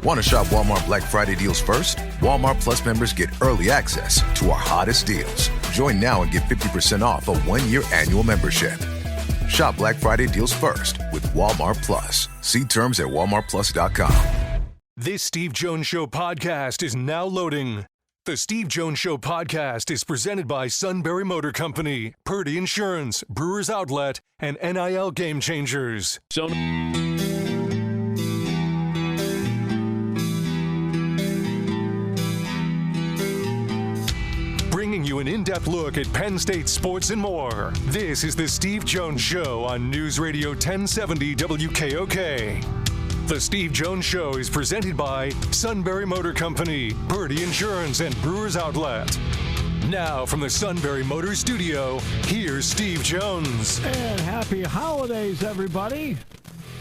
Want to shop Walmart Black Friday deals first? Walmart Plus members get early access to our hottest deals. Join now and get 50% off a 1-year annual membership. Shop Black Friday deals first with Walmart Plus. See terms at walmartplus.com. This Steve Jones Show podcast is now loading. The Steve Jones Show podcast is presented by Sunbury Motor Company, Purdy Insurance, Brewers Outlet, and NIL Game Changers. Bringing you an in-depth look at Penn State sports and more. This is the Steve Jones Show on News Radio 1070 WKOK. The Steve Jones Show is presented by Sunbury Motor Company, Purdy Insurance, and Brewers Outlet. Now from the Sunbury Motor Studio, here's Steve Jones. And happy holidays, everybody.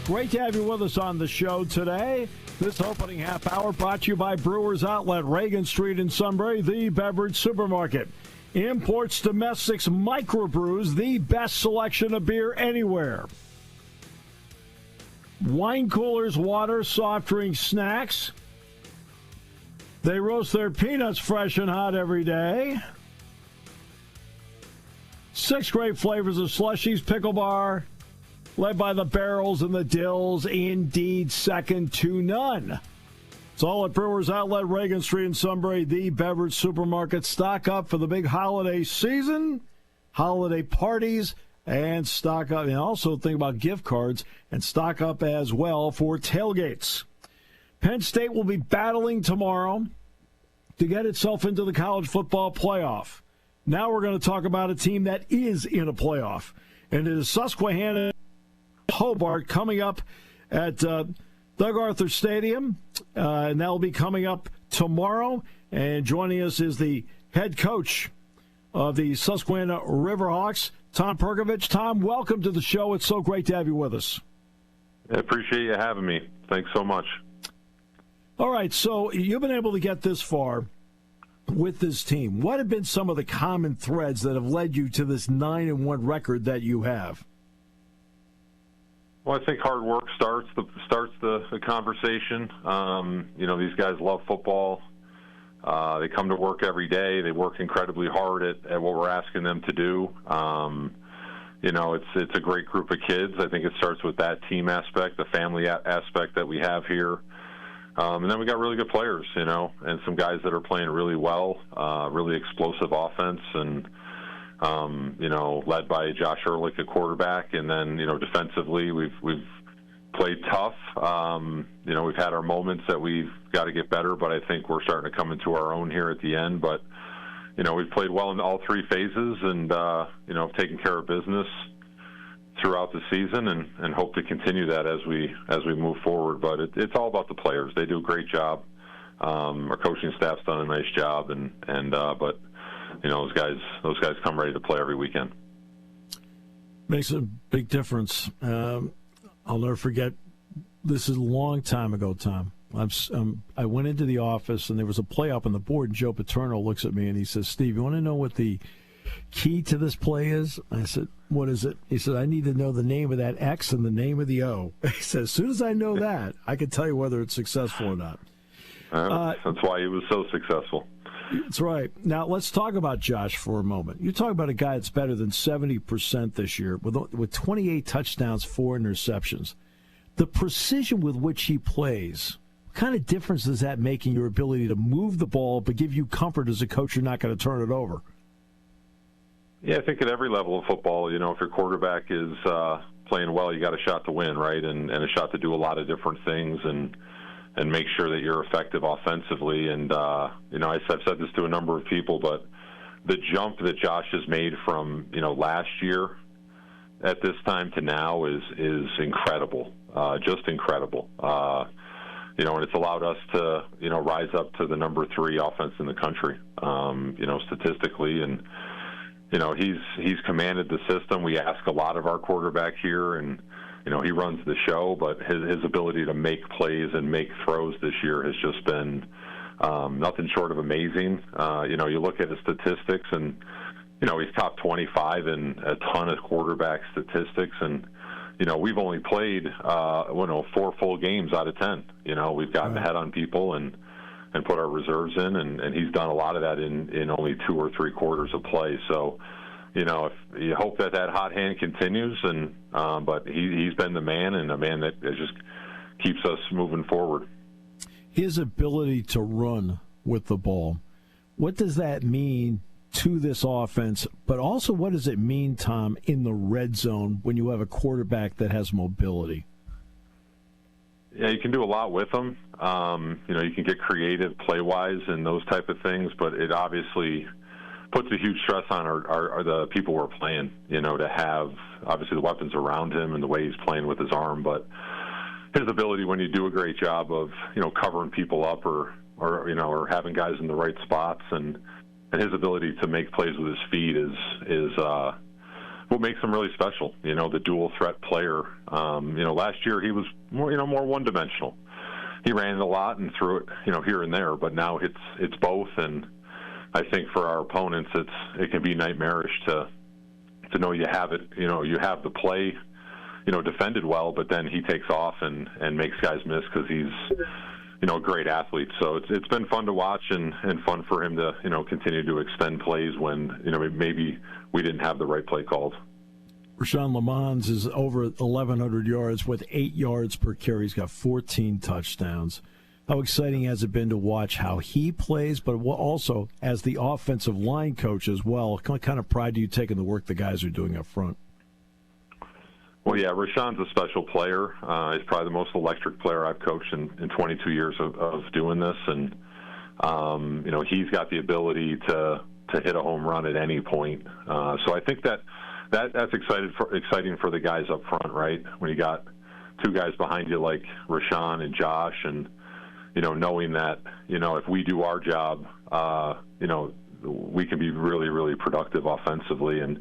Great to have you with us on the show today. This opening half hour brought to you by Brewers Outlet, Reagan Street in Sunbury, the beverage supermarket. Imports, domestics, microbrews, the best selection of beer anywhere. Wine coolers, water, soft drinks, snacks. They roast their peanuts fresh and hot every day. 6 great flavors of slushies, pickle bar, led by the barrels and the dills, indeed second to none. It's all at Brewers Outlet, Reagan Street in Sunbury, the beverage supermarket. Stock up for the big holiday season, holiday parties, and stock up. And also think about gift cards and stock up as well for tailgates. Penn State will be battling tomorrow to get itself into the college football playoff. Now we're going to talk about a team that is in a playoff, and it is Susquehanna Hobart coming up at Doug Arthur Stadium, and that will be coming up tomorrow. And joining us is the head coach of the Susquehanna Riverhawks, Tom Perkovich. Tom, welcome to the show. It's so great to have you with us. I appreciate you having me. Thanks so much. All right, so you've been able to get this far with this team. What have been some of the common threads that have led you to this 9-1 record that you have? Well, I think hard work starts the conversation. These guys love football. They come to work every day. They work incredibly hard at what we're asking them to do. It's a great group of kids. I think it starts with that team aspect, the family aspect that we have here. And then we got really good players, and some guys that are playing really well, really explosive offense, and led by Josh Ehrlich, a quarterback. And then, defensively, we've played tough. We've had our moments that we've got to get better, but I think we're starting to come into our own here at the end. But, we've played well in all 3 phases and, taken care of business throughout the season and hope to continue that as we move forward. But it's all about the players. They do a great job. Our coaching staff's done a nice job, but those guys come ready to play every weekend. Makes a big difference. I'll never forget. This is a long time ago, Tom. I went into the office and there was a play up on the board, and Joe Paterno looks at me and he says, "Steve, you want to know what the key to this play is?" I said, "What is it?" He said, "I need to know the name of that X and the name of the O." He said, "As soon as I know that, I can tell you whether it's successful or not." That's why he was so successful. That's right. Now, let's talk about Josh for a moment. You're talking about a guy that's better than 70% this year with 28 touchdowns, 4 interceptions. The precision with which he plays, what kind of difference does that make in your ability to move the ball but give you comfort as a coach you're not going to turn it over? Yeah, I think at every level of football, if your quarterback is playing well, you got a shot to win, right? And a shot to do a lot of different things and make sure that you're effective offensively. And, I've said this to a number of people, but the jump that Josh has made from, last year at this time to now is incredible, just incredible. And it's allowed us to, rise up to the number 3 offense in the country, statistically. And, he's commanded the system. We ask a lot of our quarterback here, and, he runs the show, but his ability to make plays and make throws this year has just been nothing short of amazing. You look at his statistics, and, he's top 25 in a ton of quarterback statistics, and, we've only played 4 full games out of 10. We've gotten ahead on people and put our reserves in, and he's done a lot of that in only 2 or 3 quarters of play. So, if you hope that hot hand continues, but he's been the man, and a man that just keeps us moving forward. His ability to run with the ball, what does that mean to this offense? But also, what does it mean, Tom, in the red zone when you have a quarterback that has mobility? Yeah, you can do a lot with them. You can get creative play-wise and those type of things, but it obviously puts a huge stress on the people we're playing, to have obviously the weapons around him and the way he's playing with his arm, but his ability when you do a great job of, covering people up or having guys in the right spots, and his ability to make plays with his feet is what makes him really special. The dual threat player. Last year he was more one-dimensional. He ran it a lot and threw it, here and there, but now it's both, and I think for our opponents it can be nightmarish to know you have it, you have the play, defended well, but then he takes off and makes guys miss because he's a great athlete. So it's been fun to watch and fun for him to continue to extend plays when maybe we didn't have the right play called. Rashawn Lamons is over 1,100 yards with 8 yards per carry. He's got 14 touchdowns. How exciting has it been to watch how he plays, but also as the offensive line coach as well? What kind of pride do you take in the work the guys are doing up front? Well, yeah, Rashawn's a special player. He's probably the most electric player I've coached in 22 years of doing this, and he's got the ability to hit a home run at any point. So I think that's exciting for the guys up front, right? When you got 2 guys behind you like Rashawn and Josh, and knowing that if we do our job, we can be really, really productive offensively. And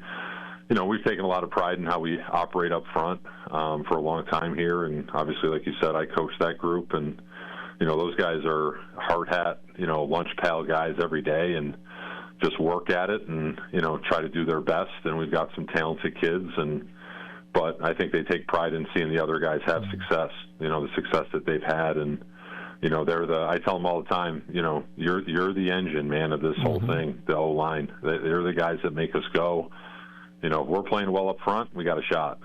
we've taken a lot of pride in how we operate up front for a long time here. And obviously, like you said, I coach that group, and those guys are hard hat, lunch pail guys every day, and just work at it and try to do their best. And we've got some talented kids, but I think they take pride in seeing the other guys have success. The success that they've had, and I tell them all the time, you're the engine, man, of this whole thing, the O-line. They're the guys that make us go. If we're playing well up front, we got a shot.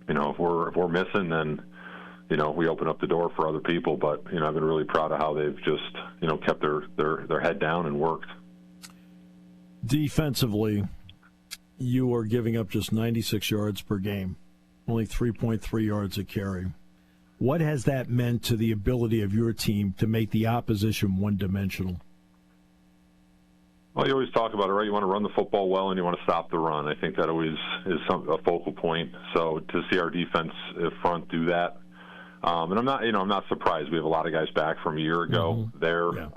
If we're missing, then we open up the door for other people. But I've been really proud of how they've just kept their head down and worked. Defensively, you are giving up just 96 yards per game, only 3.3 yards a carry. What has that meant to the ability of your team to make the opposition one-dimensional? Well, you always talk about it, right? You want to run the football well, and you want to stop the run. I think that always is a focal point. So to see our defense front do that, and I'm not surprised. We have a lot of guys back from a year ago there. Yeah.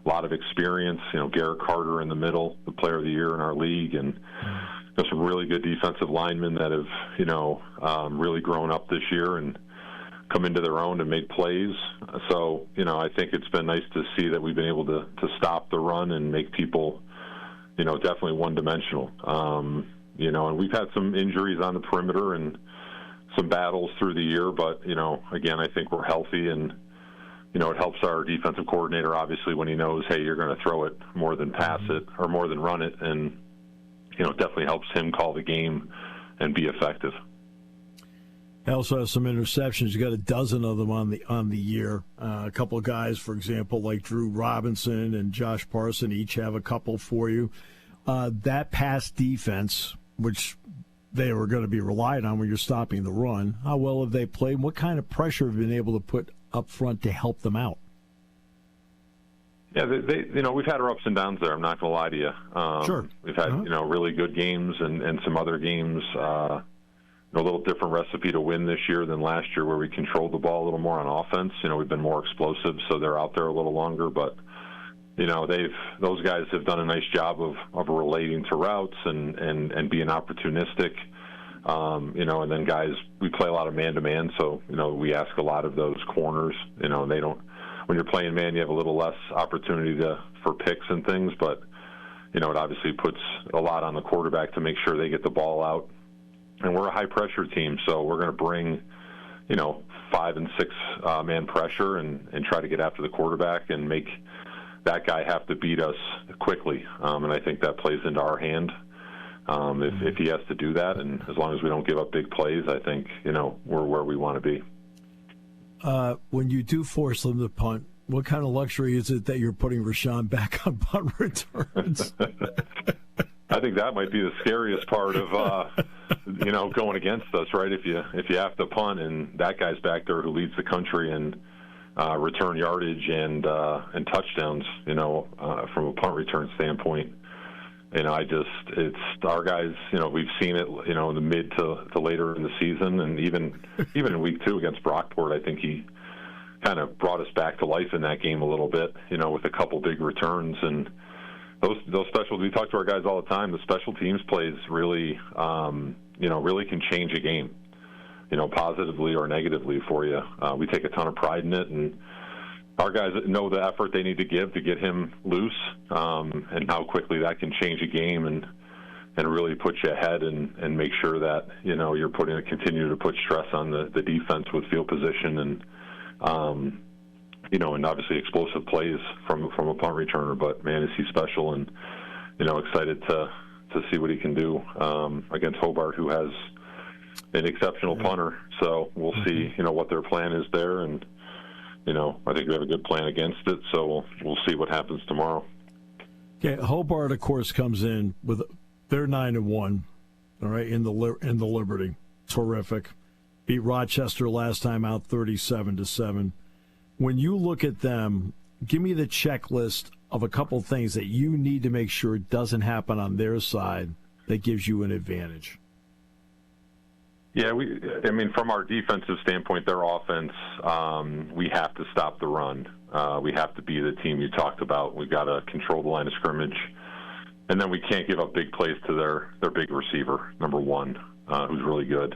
A lot of experience. Garrett Carter in the middle, the player of the year in our league, and some really good defensive linemen that have really grown up this year and come into their own and make plays. So, I think it's been nice to see that we've been able to stop the run and make people, definitely one-dimensional. And we've had some injuries on the perimeter and some battles through the year, but, again, I think we're healthy, and, it helps our defensive coordinator, obviously, when he knows, hey, you're going to throw it more than pass it or more than run it, and, it definitely helps him call the game and be effective. He also has some interceptions. You got a dozen of them on the year. A couple of guys, for example, like Drew Robinson and Josh Parson, each have a couple for you. That pass defense, which they were going to be relied on when you're stopping the run, how well have they played? What kind of pressure have you been able to put up front to help them out? Yeah, we've had our ups and downs there. I'm not going to lie to you. Sure. We've had really good games and some other games. A little different recipe to win this year than last year, where we controlled the ball a little more on offense. We've been more explosive, so they're out there a little longer. But those guys have done a nice job of relating to routes and being opportunistic. And then guys, we play a lot of man-to-man, so we ask a lot of those corners. They don't. When you're playing man, you have a little less opportunity for picks and things, but it obviously puts a lot on the quarterback to make sure they get the ball out and we're a high-pressure team, so we're going to bring, 5 and 6 man pressure and try to get after the quarterback and make that guy have to beat us quickly. And I think that plays into our hand if he has to do that. And as long as we don't give up big plays, I think, we're where we want to be. When you do force them to punt, what kind of luxury is it that you're putting Rashawn back on punt returns? I think that might be the scariest part of going against us, right? If you have to punt and that guy's back there who leads the country in return yardage and touchdowns, from a punt return standpoint. It's our guys. We've seen it, in the mid to later in the season, and even in week 2 against Brockport, I think he kind of brought us back to life in that game a little bit, with a couple big returns. And those special, we talk to our guys all the time. The special teams plays really, really can change a game, positively or negatively for you. We take a ton of pride in it, and our guys know the effort they need to give to get him loose, and how quickly that can change a game and really put you ahead and make sure that, you're continue to put stress on the defense with field position and obviously explosive plays from a punt returner. But man, is he special, and excited to see what he can do against Hobart, who has an exceptional punter. So we'll see, what their plan is there, and I think we have a good plan against it. So we'll see what happens tomorrow. Okay, Hobart, of course, comes in with they're 9-1, all right, in the Liberty, terrific. Beat Rochester last time out 37-7. When you look at them, give me the checklist of a couple things that you need to make sure doesn't happen on their side that gives you an advantage. Yeah, from our defensive standpoint, their offense, we have to stop the run. We have to be the team you talked about. We've got to control the line of scrimmage, and then we can't give up big plays to their big receiver, number 1, who's really good.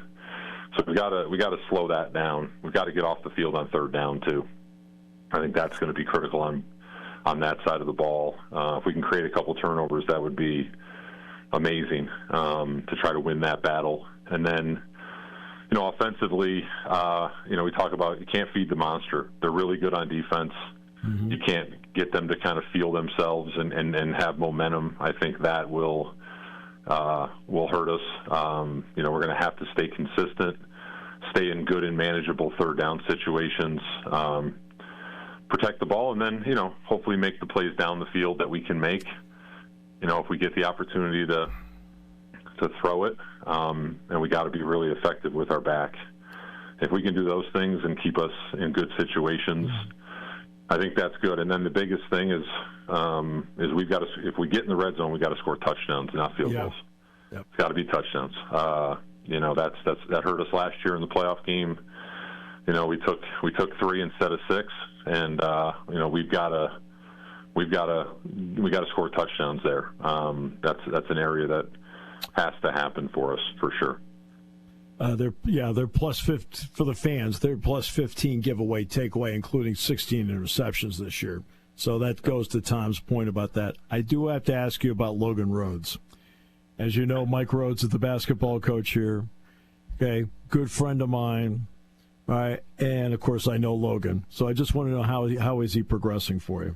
So we got to slow that down. We've got to get off the field on 3rd down too. I think that's going to be critical on that side of the ball. If we can create a couple turnovers, that would be amazing to try to win that battle. And then, offensively, we talk about you can't feed the monster. They're really good on defense. Mm-hmm. You can't get them to kind of feel themselves and have momentum. I think that will hurt us. We're going to have to stay consistent, stay in good and manageable 3rd down situations, protect the ball, and then, hopefully make the plays down the field that we can make. If we get the opportunity to throw it, and we got to be really effective with our back. If we can do those things and keep us in good situations, I think that's good. And then the biggest thing is we've got to, if we get in the red zone, we got to score touchdowns, not field goals. Yep. It's got to be touchdowns. That hurt us last year in the playoff game. We took 3 instead of 6, and we've got to score touchdowns there. That's an area that has to happen for us for sure. They're plus 50 for the fans. They're plus 15 giveaway, takeaway, including 16 interceptions this year. So that goes to Tom's point about that. I do have to ask you about Logan Rhodes. As you know, Mike Rhodes is the basketball coach here. Okay, good friend of mine. All right, and of course I know Logan. So I just want to know how is he progressing for you?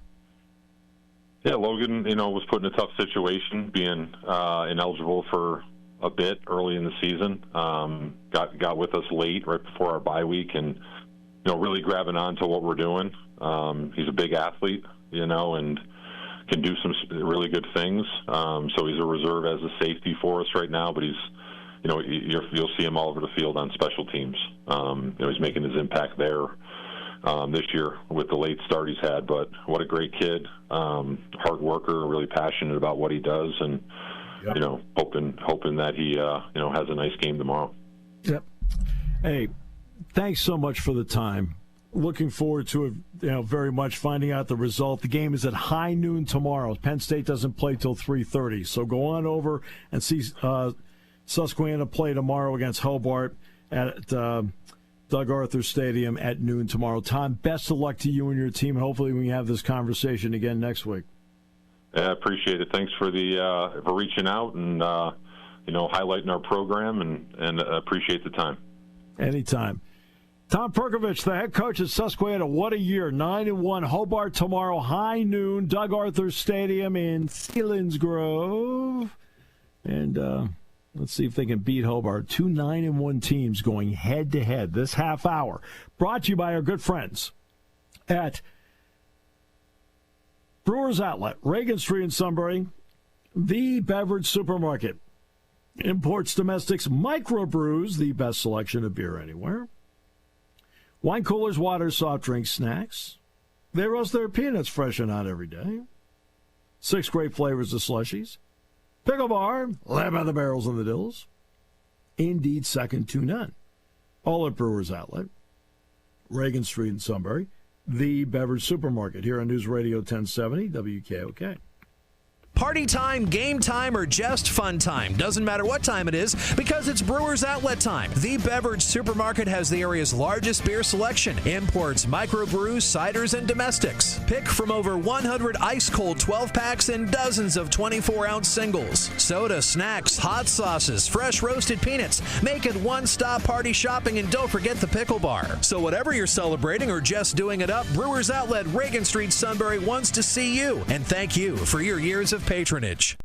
Yeah, Logan, was put in a tough situation, being ineligible for a bit early in the season. Got with us late, right before our bye week, and really grabbing on to what we're doing. He's a big athlete, and can do some really good things. So he's a reserve as a safety for us right now, but he's, you'll see him all over the field on special teams. He's making his impact there this year with the late start he's had. But what a great kid, hard worker, really passionate about what he does, and hoping that he has a nice game tomorrow. Yep. Hey, thanks so much for the time. Looking forward to it, very much finding out the result. The game is at high noon tomorrow. Penn State doesn't play till 3:30, so go on over and see Susquehanna play tomorrow against Hobart at Doug Arthur Stadium at noon tomorrow. Tom, best of luck to you and your team, and hopefully we can have this conversation again next week. Yeah, I appreciate it. Thanks for for reaching out, and highlighting our program and appreciate the time. Anytime. Tom Perkovich, the head coach at Susquehanna. What a year. 9-1. Hobart tomorrow, high noon. Doug Arthur Stadium in Selinsgrove. And let's see if they can beat Hobart. 2 9-1 teams going head-to-head this half hour. Brought to you by our good friends at Brewers Outlet, Reagan Street in Sunbury, the beverage supermarket. Imports, domestics, microbrews, the best selection of beer anywhere. Wine coolers, water, soft drinks, snacks. They roast their peanuts fresh and hot every day. 6 great flavors of slushies. Pickle bar, led by the barrels and the dills. Indeed, second to none. All at Brewers Outlet, Reagan Street in Sunbury, the beverage supermarket here on News Radio 1070 WKOK. Party time, game time, or just fun time. Doesn't matter what time it is because it's Brewers Outlet time. The beverage supermarket has the area's largest beer selection. Imports, microbrews, ciders, and domestics. Pick from over 100 ice-cold 12-packs and dozens of 24-ounce singles. Soda, snacks, hot sauces, fresh roasted peanuts. Make it one-stop party shopping, and don't forget the pickle bar. So whatever you're celebrating or just doing it up, Brewers Outlet, Reagan Street, Sunbury wants to see you. And thank you for your years of patronage.